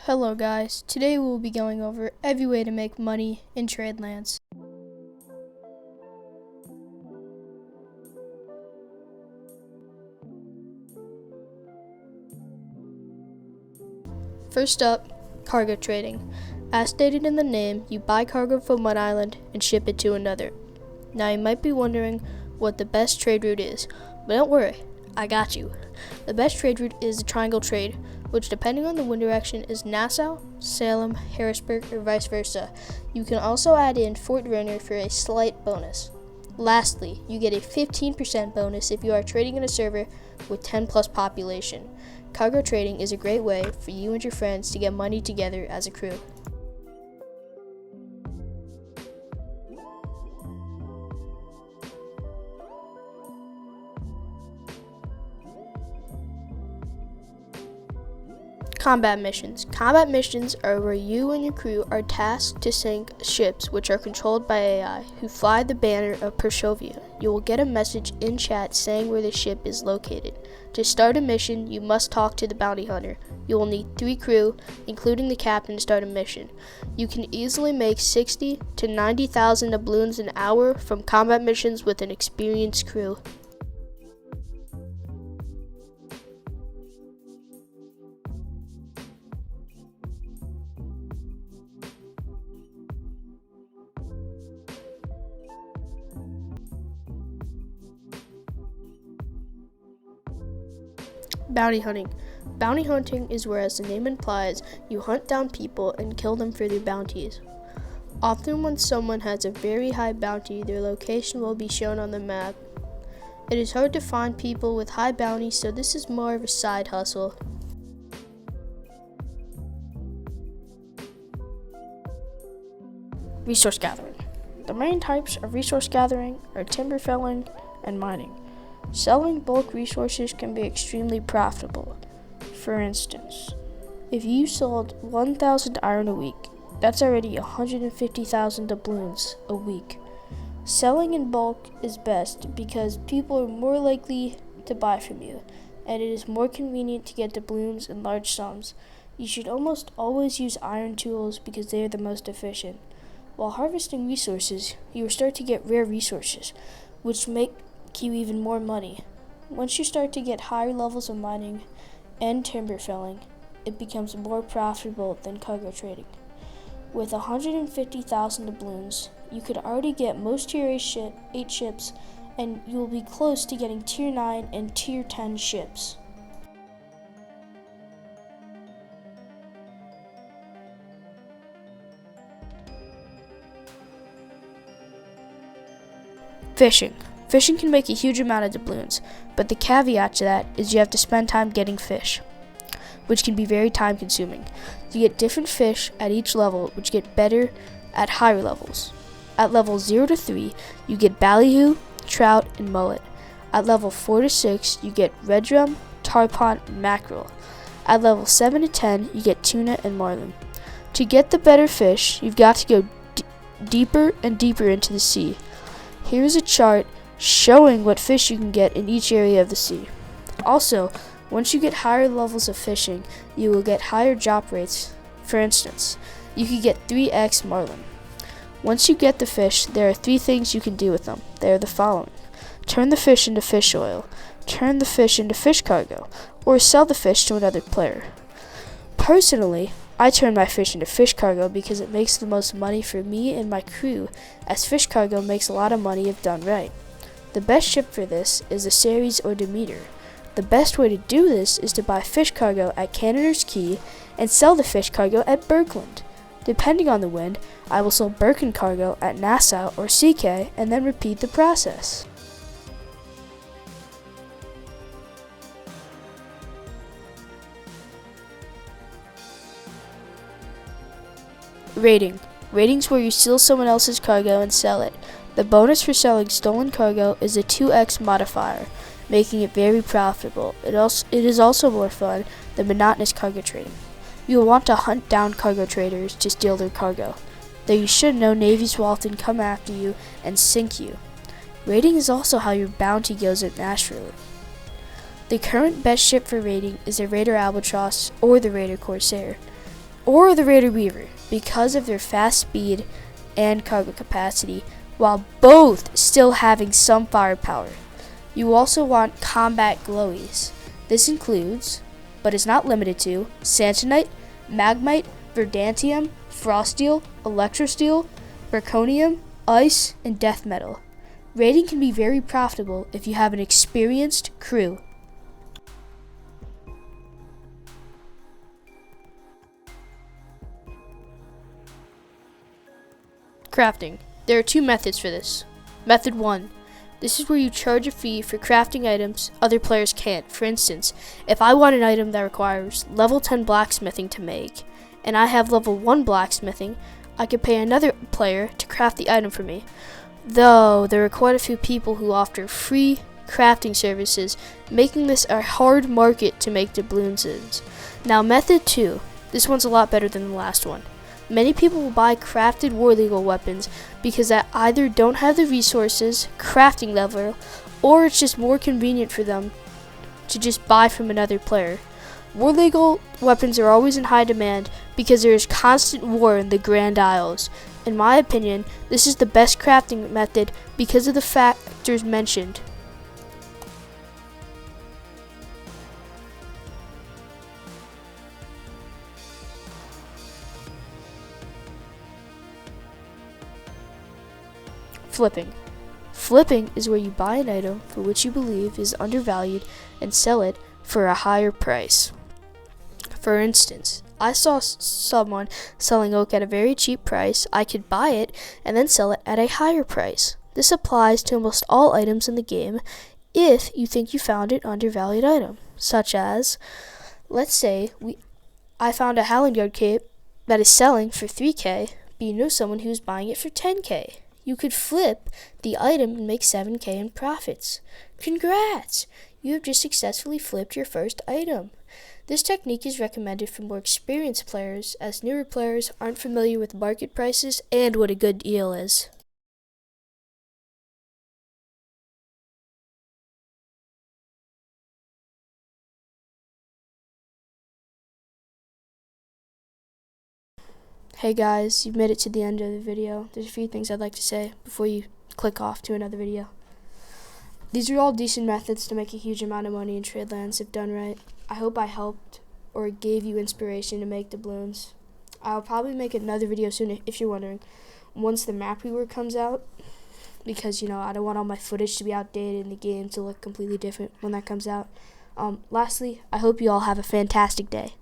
Hello guys, today we will be going over every way to make money in Tradelands. First up, cargo trading. As stated in the name, you buy cargo from one island and ship it to another. Now you might be wondering what the best trade route is, but don't worry, I got you. The best trade route is the triangle trade, which depending on the wind direction is Nassau, Salem, Harrisburg, or vice versa. You can also add in Fort Runner for a slight bonus. Lastly, you get a 15% bonus if you are trading in a server with 10 plus population. Cargo trading is a great way for you and your friends to get money together as a crew. Combat missions. Combat missions are where you and your crew are tasked to sink ships which are controlled by AI who fly the banner of Pershovia. You will get a message in chat saying where the ship is located. To start a mission, you must talk to the bounty hunter. You will need 3 crew, including the captain, to start a mission. You can easily make 60 to 90,000 doubloons an hour from combat missions with an experienced crew. Bounty hunting. Bounty hunting is where, as the name implies, you hunt down people and kill them for their bounties. Often when someone has a very high bounty, their location will be shown on the map. It is hard to find people with high bounties, so this is more of a side hustle. Resource gathering. The main types of resource gathering are timber felling and mining. Selling bulk resources can be extremely profitable. For instance, if you sold 1,000 iron a week, that's already 150,000 doubloons a week. Selling in bulk is best because people are more likely to buy from you, and it is more convenient to get doubloons in large sums. You should almost always use iron tools because they are the most efficient. While harvesting resources, you will start to get rare resources, which make you even more money. Once you start to get higher levels of mining and timber felling, it becomes more profitable than cargo trading. With 150,000 doubloons, you could already get most tier 8 ships, and you will be close to getting tier 9 and tier 10 ships. Fishing. Fishing can make a huge amount of doubloons, but the caveat to that is you have to spend time getting fish, which can be very time consuming. You get different fish at each level, which get better at higher levels. At level 0 to 3, you get ballyhoo, trout, and mullet. At level 4 to 6, you get red drum, tarpon, and mackerel. At level 7 to 10, you get tuna and marlin. To get the better fish, you've got to go deeper and deeper into the sea. Here is a chart showing what fish you can get in each area of the sea. Also, once you get higher levels of fishing, you will get higher drop rates. For instance, you can get 3x marlin. Once you get the fish, there are 3 things you can do with them. They are the following: turn the fish into fish oil, turn the fish into fish cargo, or sell the fish to another player. Personally, I turn my fish into fish cargo because it makes the most money for me and my crew, as fish cargo makes a lot of money if done right. The best ship for this is the Ceres or Demeter. The best way to do this is to buy fish cargo at Cannoneer's Key and sell the fish cargo at Berkland. Depending on the wind, I will sell Birken cargo at Nassau or CK and then repeat the process. Raiding. Raiding's where you steal someone else's cargo and sell it. The bonus for selling stolen cargo is a 2x modifier, making it very profitable. It is also more fun than monotonous cargo trading. You will want to hunt down cargo traders to steal their cargo, though you should know navies will often come after you and sink you. Raiding is also how your bounty goes up naturally. The current best ship for raiding is the Raider Albatross or the Raider Corsair. or the Raider Weaver because of their fast speed and cargo capacity, while both still having some firepower. You also want combat glowies. This includes, but is not limited to, Santonite, Magmite, Verdantium, Froststeel, Electrosteel, Zirconium, Ice, and Death Metal. Raiding can be very profitable if you have an experienced crew. Crafting. There are two methods for this. Method 1. This is where you charge a fee for crafting items other players can't. For instance, if I want an item that requires level 10 blacksmithing to make, and I have level 1 blacksmithing, I could pay another player to craft the item for me. Though there are quite a few people who offer free crafting services, making this a hard market to make doubloons in. Now method 2. This one's a lot better than the last one. Many people will buy crafted war legal weapons because they either don't have the resources, crafting level, or it's just more convenient for them to just buy from another player. War legal weapons are always in high demand because there is constant war in the Grand Isles. In my opinion, this is the best crafting method because of the factors mentioned. Flipping. Flipping is where you buy an item for which you believe is undervalued and sell it for a higher price. For instance, I saw someone selling oak at a very cheap price. I could buy it and then sell it at a higher price. This applies to almost all items in the game if you think you found an undervalued item, such as, let's say I found a Hallandard cape that is selling for 3k, but you know someone who's buying it for 10k. You could flip the item and make 7k in profits. Congrats! You have just successfully flipped your first item. This technique is recommended for more experienced players, as newer players aren't familiar with market prices and what a good deal is. Hey guys, you've made it to the end of the video. There's a few things I'd like to say before you click off to another video. These are all decent methods to make a huge amount of money in Tradelands if done right. I hope I helped or gave you inspiration to make doubloons. I'll probably make another video soon if you're wondering, once the map rework comes out, because I don't want all my footage to be outdated in the game to look completely different when that comes out. Lastly, I hope you all have a fantastic day.